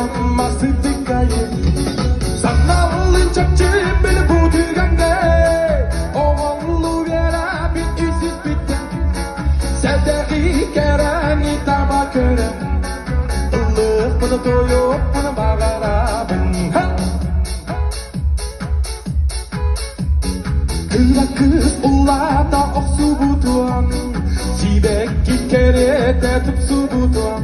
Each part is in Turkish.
mamması tıkayı Sanallı çapçı beni bu düğende Oğullu vere bir işsiz bitti Sevdeği kereni taba köre Illık bunu doyup bunu bağara ben Kıra kız ullada oksu butuan Sibek kikere de tupsu butuan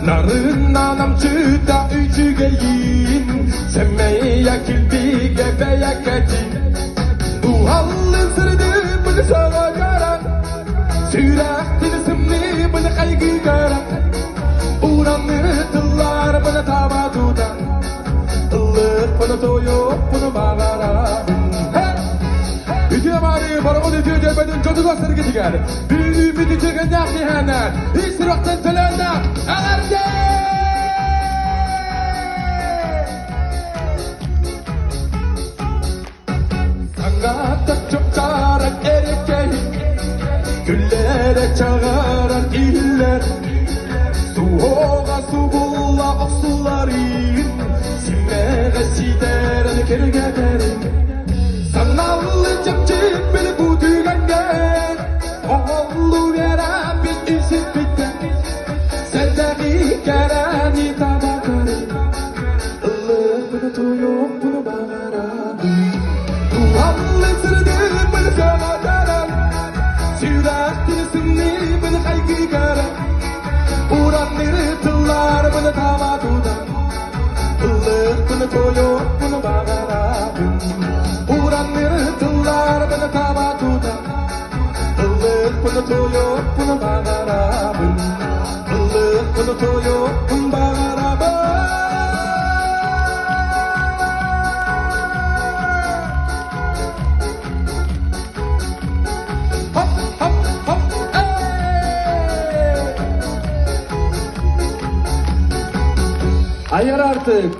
Narın anam çıda üçü gelin Semmeye kilbi gebeye ketin Bu halın sırdı bunu sana gören Sürekli isimli bunu kaygı gören Uğranlı tıllar bunu taba tutan Illık bunu toyup bunu bağara Bari para onu diyor gelmeden çocuk asları gidiyor. Bir ümidi çıkacak dihane. Hiç vaktin tülende. Alerge! Sangatta çok çağıran erkeği. Güllere çağıran iller. Suhoga su bulla oksuları. Simmere sideren kergederin. Sanallı çapçı beni bu düğende Oğullu veren bir işsiz bitti Sevdeği kereni tabakları Illık bunu tuyup bunu bağıra Duhallı sırdı beni sana veren Sürekli isimli beni kaygı gören Uğranları tıllar beni tava tutan Illık bunu tuyup bunu bağıra Bana tava tutan Illık bunu toyup bunu bağırabın Illık bunu toyup bunu bağırabın Hop hop hop Ayar artık